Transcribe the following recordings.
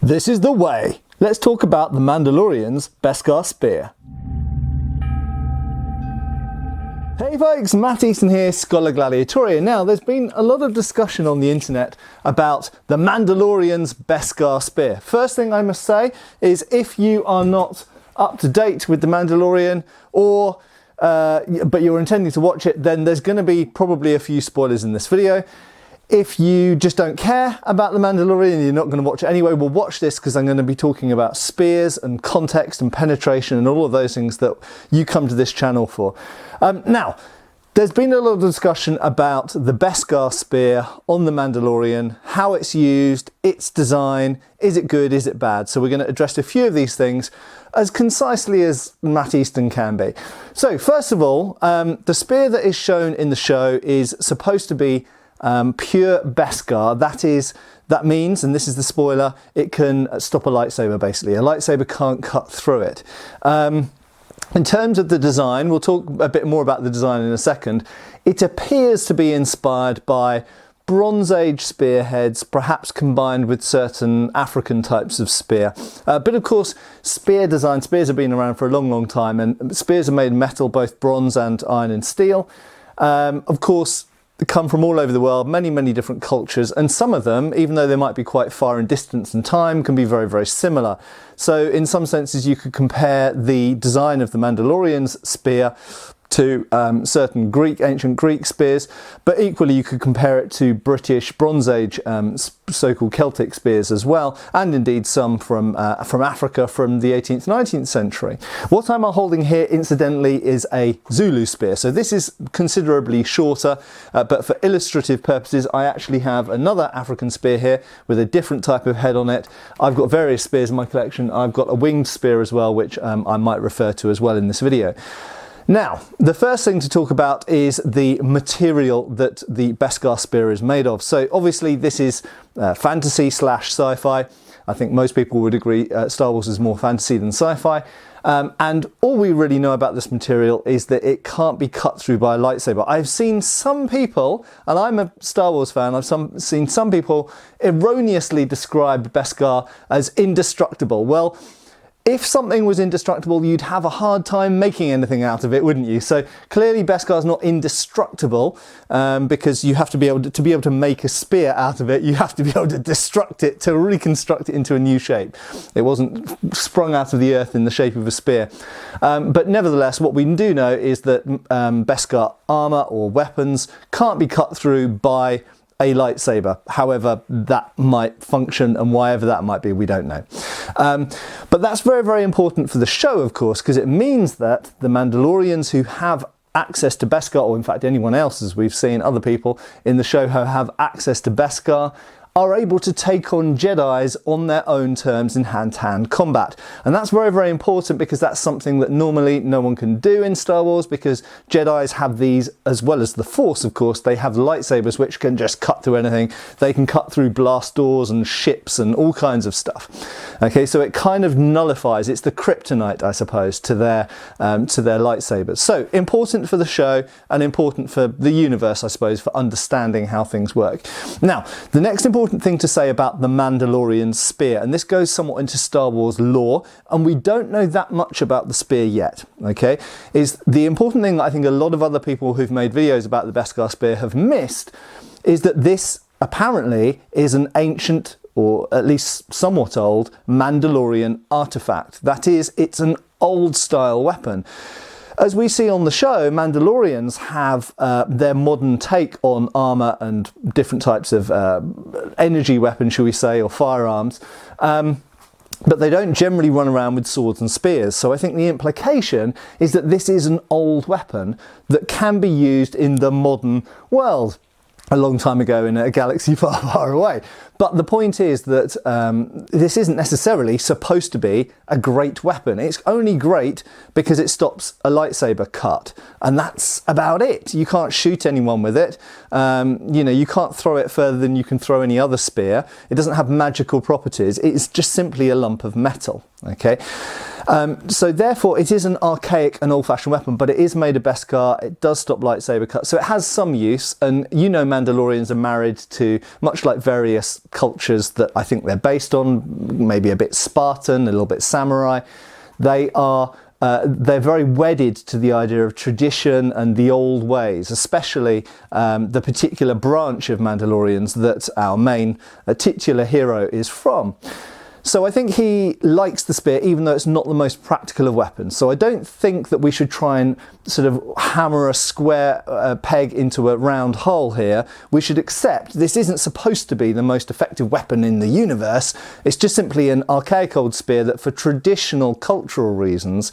This is the way. Let's talk about the Mandalorian's Beskar spear. Hey folks, Matt Easton here, Schola Gladiatoria. Now, there's been a lot of discussion on the internet about the Mandalorian's Beskar spear. First thing I must say is if you are not up to date with the Mandalorian or but you're intending to watch it, then there's going to be probably a few spoilers in this video. If you just don't care about the Mandalorian and you're not going to watch it anyway, well, watch this because I'm going to be talking about spears and context and penetration and all of those things that you come to this channel for. Now, there's been a lot of discussion about the Beskar spear on the Mandalorian, how it's used, its design, is it good, is it bad? So we're going to address a few of these things as concisely as Matt Easton can be. So first of all, the spear that is shown in the show is supposed to be pure Beskar. That means, and this is the spoiler, it can stop a lightsaber basically. A lightsaber can't cut through it. In terms of the design, we'll talk a bit more about the design in a second. It appears to be inspired by Bronze Age spearheads, perhaps combined with certain African types of spear. But of course, spears have been around for a long, long time, and spears are made of metal, both bronze and iron and steel. Of course, they come from all over the world, many, many different cultures, and some of them, even though they might be quite far in distance and time, can be very, very similar. So in some senses, you could compare the design of the Mandalorian's spear to certain ancient Greek spears, but equally you could compare it to British Bronze Age so-called Celtic spears as well, and indeed some from Africa from the 18th, 19th century. What I'm holding here, incidentally, is a Zulu spear. So this is considerably shorter, but for illustrative purposes, I actually have another African spear here with a different type of head on it. I've got various spears in my collection. I've got a winged spear as well, which I might refer to as well in this video. Now, the first thing to talk about is the material that the Beskar spear is made of. So obviously this is fantasy / sci-fi. I think most people would agree Star Wars is more fantasy than sci-fi. And all we really know about this material is that it can't be cut through by a lightsaber. I've seen some people, and I'm a Star Wars fan, seen some people erroneously describe Beskar as indestructible. Well, if something was indestructible, you'd have a hard time making anything out of it, wouldn't you? So clearly Beskar is not indestructible because you have to be able to make a spear out of it. You have to be able to destruct it to reconstruct it into a new shape. It wasn't sprung out of the earth in the shape of a spear. But nevertheless, what we do know is that Beskar armor or weapons can't be cut through by a lightsaber. However that might function and whatever that might be, we don't know. But that's very, very important for the show, of course, because it means that the Mandalorians who have access to Beskar, or in fact anyone else, as we've seen other people in the show who have access to Beskar, are able to take on Jedis on their own terms in hand-to-hand combat. And that's very, very important because that's something that normally no one can do in Star Wars, because Jedis have these, as well as the Force, of course, they have lightsabers which can just cut through anything. They can cut through blast doors and ships and all kinds of stuff. Okay, so it kind of nullifies, it's the kryptonite, I suppose, to their lightsabers. So important for the show and important for the universe, I suppose, for understanding how things work. Now, the next important thing to say about the Mandalorian spear, and this goes somewhat into Star Wars lore, and we don't know that much about the spear yet, okay, is the important thing that I think a lot of other people who've made videos about the Beskar spear have missed, is that this apparently is an ancient, or at least somewhat old, Mandalorian artifact. That is, it's an old style weapon. As we see on the show, Mandalorians have their modern take on armour and different types of energy weapons, shall we say, or firearms, but they don't generally run around with swords and spears. So I think the implication is that this is an old weapon that can be used in the modern world. A long time ago in a galaxy far, far away. But the point is that this isn't necessarily supposed to be a great weapon. It's only great because it stops a lightsaber cut. And that's about it. You can't shoot anyone with it. You know, you can't throw it further than you can throw any other spear. It doesn't have magical properties. It's just simply a lump of metal. Okay. So therefore it is an archaic and old-fashioned weapon, but it is made of Beskar. It does stop lightsaber cuts, so it has some use. And you know, Mandalorians are married to, much like various cultures that I think they're based on, maybe a bit Spartan, a little bit samurai. They're very wedded to the idea of tradition and the old ways, especially the particular branch of Mandalorians that our main titular hero is from. So I think he likes the spear, even though it's not the most practical of weapons. So I don't think that we should try and sort of hammer a square peg into a round hole here. We should accept this isn't supposed to be the most effective weapon in the universe. It's just simply an archaic old spear that, for traditional cultural reasons,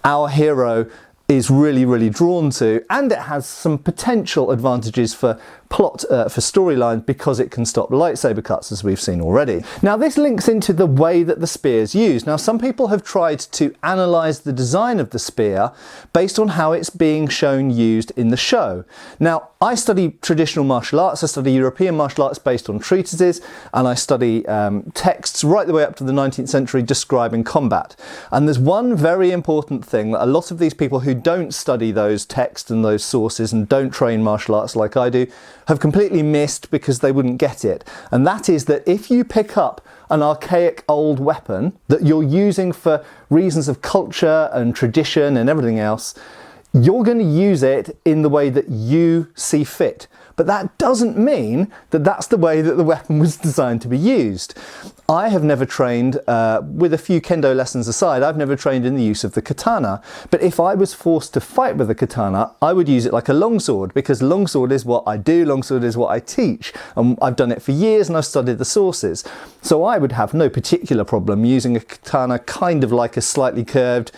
our hero is really, really drawn to, and it has some potential advantages for plot, for storyline, because it can stop lightsaber cuts, as we've seen already. Now this links into the way that the spear is used. Now some people have tried to analyse the design of the spear based on how it's being shown used in the show. Now I study traditional martial arts, I study European martial arts based on treatises, and I study texts right the way up to the 19th century describing combat. And there's one very important thing that a lot of these people who don't study those texts and those sources and don't train martial arts like I do have completely missed, because they wouldn't get it. And that is that if you pick up an archaic old weapon that you're using for reasons of culture and tradition and everything else, you're going to use it in the way that you see fit. But that doesn't mean that that's the way that the weapon was designed to be used. I have never trained, with a few kendo lessons aside, I've never trained in the use of the katana. But if I was forced to fight with a katana, I would use it like a longsword, because longsword is what I do, longsword is what I teach. And I've done it for years and I've studied the sources. So I would have no particular problem using a katana kind of like a slightly curved,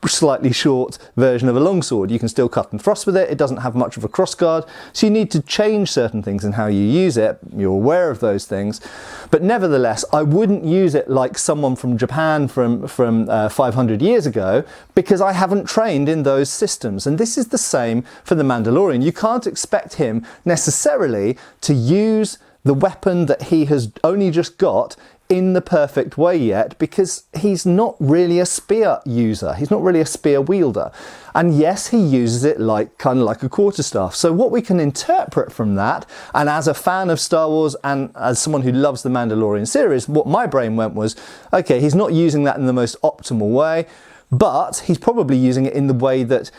slightly short version of a longsword. You can still cut and thrust with it. It doesn't have much of a crossguard. So you need to change certain things in how you use it. You're aware of those things. But nevertheless, I wouldn't use it like someone from Japan from 500 years ago, because I haven't trained in those systems. And this is the same for the Mandalorian. You can't expect him necessarily to use the weapon that he has only just got in the perfect way yet, because he's not really a spear user. He's not really a spear wielder. And yes, he uses it kind of like a quarterstaff. So what we can interpret from that, and as a fan of Star Wars and as someone who loves the Mandalorian series, what my brain went was, okay, he's not using that in the most optimal way, but he's probably using it in the way that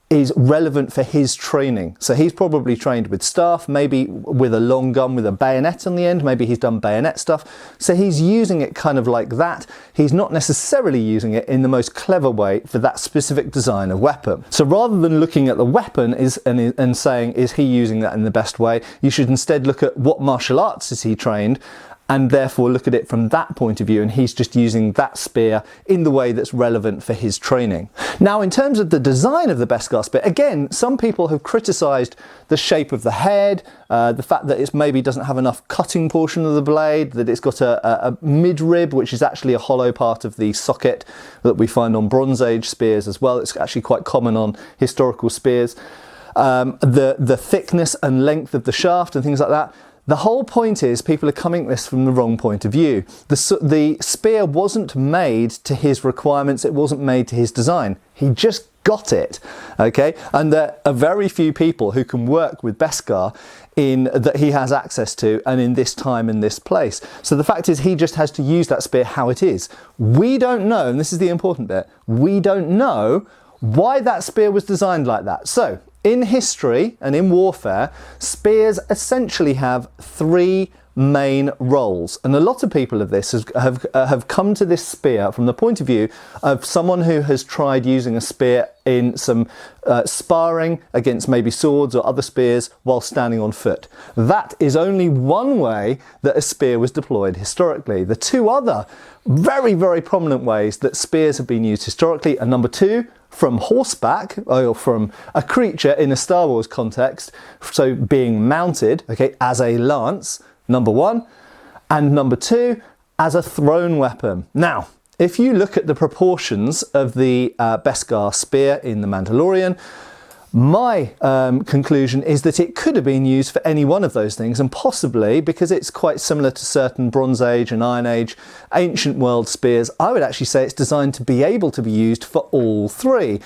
is relevant for his training. So he's probably trained with staff, maybe with a long gun with a bayonet on the end, maybe he's done bayonet stuff. So he's using it kind of like that. He's not necessarily using it in the most clever way for that specific design of weapon. So rather than looking at the weapon and saying, is he using that in the best way, you should instead look at what martial arts is he trained, and therefore look at it from that point of view, and he's just using that spear in the way that's relevant for his training. Now, in terms of the design of the Beskar spear, again, some people have criticised the shape of the head, the fact that it maybe doesn't have enough cutting portion of the blade, that it's got a mid-rib, which is actually a hollow part of the socket that we find on Bronze Age spears as well. It's actually quite common on historical spears. The thickness and length of the shaft and things like that. The whole point is people are coming at this from the wrong point of view. The spear wasn't made to his requirements, it wasn't made to his design. He just got it, okay? And there are very few people who can work with Beskar that he has access to, and in this time and this place. So the fact is, he just has to use that spear how it is. We don't know, and this is the important bit, we don't know why that spear was designed like that. So in history and in warfare, spears essentially have three main roles, and a lot of people of this have come to this spear from the point of view of someone who has tried using a spear in some sparring against maybe swords or other spears while standing on foot. That is only one way that a spear was deployed historically. The two other very, very prominent ways that spears have been used historically are, number two, from horseback, or from a creature in a Star Wars context, so being mounted, okay, as a lance, number one, and number two, as a thrown weapon. Now, if you look at the proportions of the Beskar spear in The Mandalorian, My conclusion is that it could have been used for any one of those things, and possibly, because it's quite similar to certain Bronze Age and Iron Age ancient world spears, I would actually say it's designed to be able to be used for all three.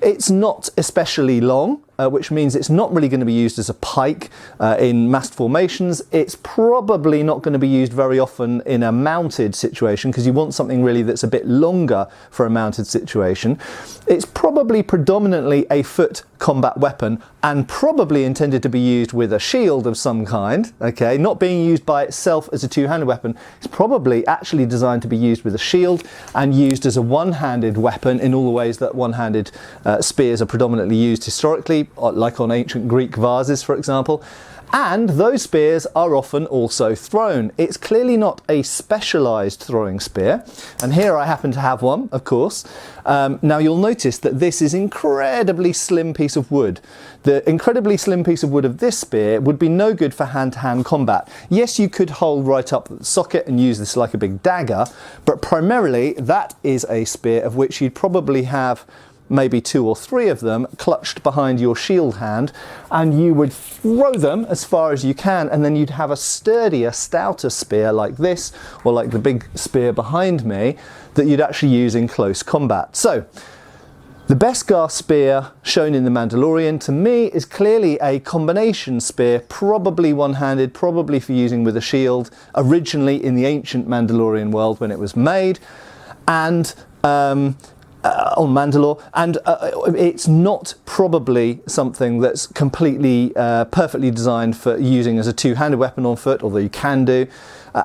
It's not especially long, which means it's not really going to be used as a pike in massed formations. It's probably not going to be used very often in a mounted situation, because you want something really that's a bit longer for a mounted situation. It's probably predominantly a foot combat weapon, and probably intended to be used with a shield of some kind, okay? Not being used by itself as a two-handed weapon. It's probably actually designed to be used with a shield and used as a one-handed weapon in all the ways that one-handed spears are predominantly used historically, like on ancient Greek vases, for example. And those spears are often also thrown. It's clearly not a specialised throwing spear, and here I happen to have one, of course. Now you'll notice that this is an incredibly slim piece of wood. The incredibly slim piece of wood of this spear would be no good for hand-to-hand combat. Yes, you could hold right up the socket and use this like a big dagger, but primarily that is a spear of which you'd probably have maybe 2 or 3 of them clutched behind your shield hand, and you would throw them as far as you can, and then you'd have a sturdier, stouter spear like this, or like the big spear behind me, that you'd actually use in close combat. So the Beskar spear shown in the Mandalorian, to me, is clearly a combination spear, probably one-handed, probably for using with a shield, originally in the ancient Mandalorian world when it was made, and on Mandalore, and it's not probably something that's completely perfectly designed for using as a two-handed weapon on foot, although you can do,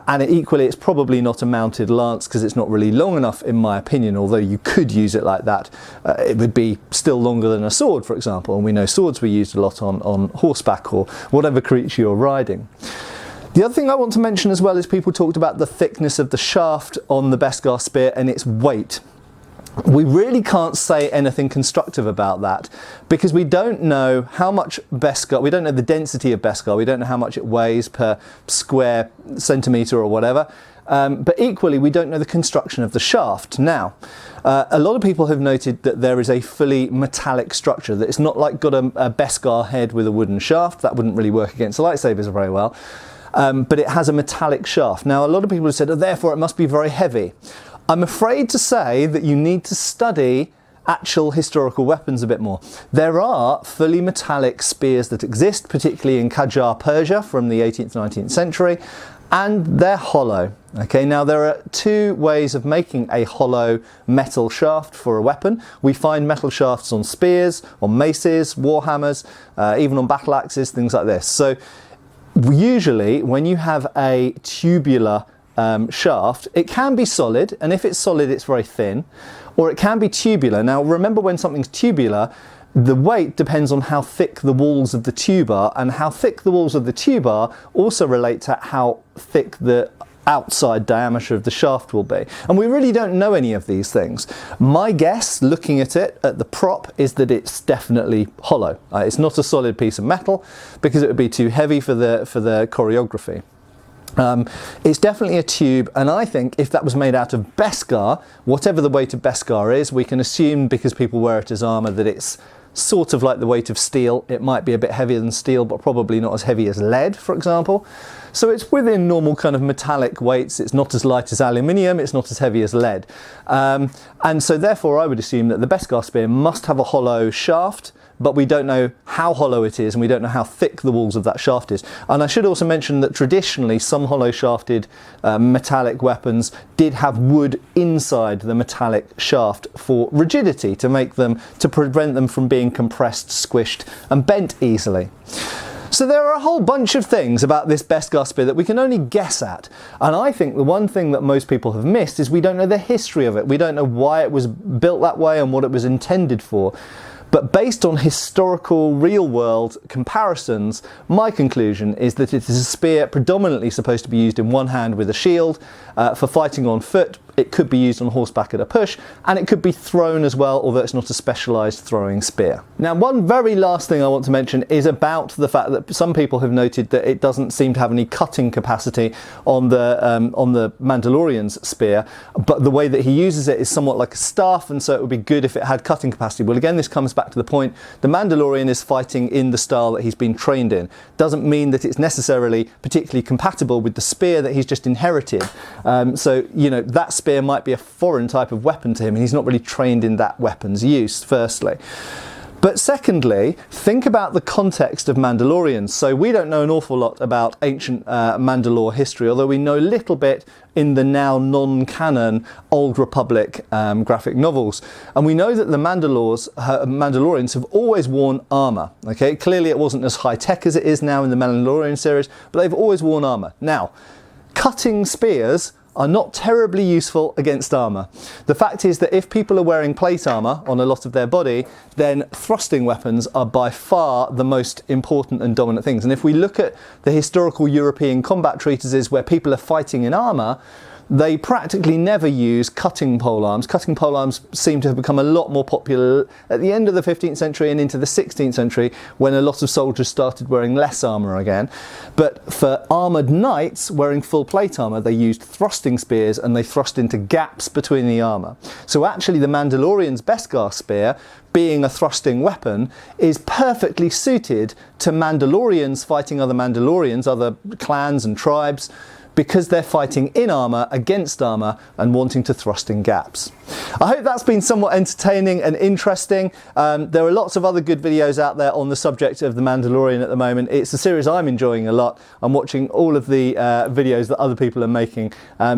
and equally it's probably not a mounted lance, because it's not really long enough in my opinion, although you could use it like that. It would be still longer than a sword, for example, and we know swords were used a lot on horseback or whatever creature you're riding. The other thing I want to mention as well is people talked about the thickness of the shaft on the Beskar spear and its weight. We really can't say anything constructive about that, because we don't know how much Beskar, we don't know the density of Beskar, we don't know how much it weighs per square centimetre or whatever, but equally we don't know the construction of the shaft. Now, a lot of people have noted that there is a fully metallic structure, that it's not like got a Beskar head with a wooden shaft. That wouldn't really work against lightsabers very well, but it has a metallic shaft. Now, a lot of people have said, oh, therefore it must be very heavy. I'm afraid to say that you need to study actual historical weapons a bit more. There are fully metallic spears that exist, particularly in Qajar, Persia from the 18th, 19th century, and they're hollow. Okay, now there are 2 ways of making a hollow metal shaft for a weapon. We find metal shafts on spears, on maces, warhammers, even on battle axes, things like this. So usually when you have a tubular shaft, it can be solid, and if it's solid it's very thin, or it can be tubular. Now remember, when something's tubular, the weight depends on how thick the walls of the tube are, and how thick the walls of the tube are also relate to how thick the outside diameter of the shaft will be, and we really don't know any of these things. My guess, looking at it at the prop, is that it's definitely hollow. It's not a solid piece of metal, because it would be too heavy for the choreography. It's definitely a tube, and I think if that was made out of Beskar, whatever the weight of Beskar is, we can assume, because people wear it as armour, that it's sort of like the weight of steel. It might be a bit heavier than steel, but probably not as heavy as lead, for example. So it's within normal kind of metallic weights. It's not as light as aluminium, it's not as heavy as lead. And so therefore I would assume that the Beskar spear must have a hollow shaft, but we don't know how hollow it is, and we don't know how thick the walls of that shaft is. And I should also mention that traditionally some hollow shafted metallic weapons did have wood inside the metallic shaft for rigidity, to prevent them from being compressed, squished and bent easily. So there are a whole bunch of things about this Beskar spear that we can only guess at, and I think the one thing that most people have missed is we don't know the history of it. We don't know why it was built that way and what it was intended for. But based on historical, real-world comparisons, my conclusion is that it is a spear predominantly supposed to be used in one hand with a shield, for fighting on foot, it could be used on horseback at a push, and it could be thrown as well, although it's not a specialised throwing spear. Now, one very last thing I want to mention is about the fact that some people have noted that it doesn't seem to have any cutting capacity on the Mandalorian's spear, but the way that he uses it is somewhat like a staff, and so it would be good if it had cutting capacity. Well, again, this comes back to the point, the Mandalorian is fighting in the style that he's been trained in. Doesn't mean that it's necessarily particularly compatible with the spear that he's just inherited. So, you know, that spear might be a foreign type of weapon to him, and he's not really trained in that weapon's use, firstly. But secondly, think about the context of Mandalorians. So we don't know an awful lot about ancient Mandalore history, although we know a little bit in the now non-canon Old Republic graphic novels. And we know that the Mandalorians have always worn armour. Okay, clearly it wasn't as high-tech as it is now in the Mandalorian series, but they've always worn armour. Now, cutting spears are not terribly useful against armour. The fact is that if people are wearing plate armour on a lot of their body, then thrusting weapons are by far the most important and dominant things. And if we look at the historical European combat treatises where people are fighting in armour, they practically never use cutting polearms. Cutting polearms seem to have become a lot more popular at the end of the 15th century and into the 16th century, when a lot of soldiers started wearing less armour again. But for armoured knights wearing full plate armour, they used thrusting spears, and they thrust into gaps between the armour. So actually the Mandalorian's Beskar spear, being a thrusting weapon, is perfectly suited to Mandalorians fighting other Mandalorians, other clans and tribes, because they're fighting in armour against armour and wanting to thrust in gaps. I hope that's been somewhat entertaining and interesting. There are lots of other good videos out there on the subject of the Mandalorian at the moment. It's a series I'm enjoying a lot. I'm watching all of the videos that other people are making.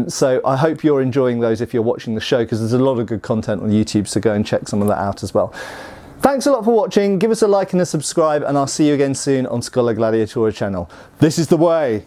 So I hope you're enjoying those if you're watching the show, because there's a lot of good content on YouTube, so go and check some of that out as well. Thanks a lot for watching. Give us a like and a subscribe, and I'll see you again soon on Schola Gladiatoria channel. This is the way.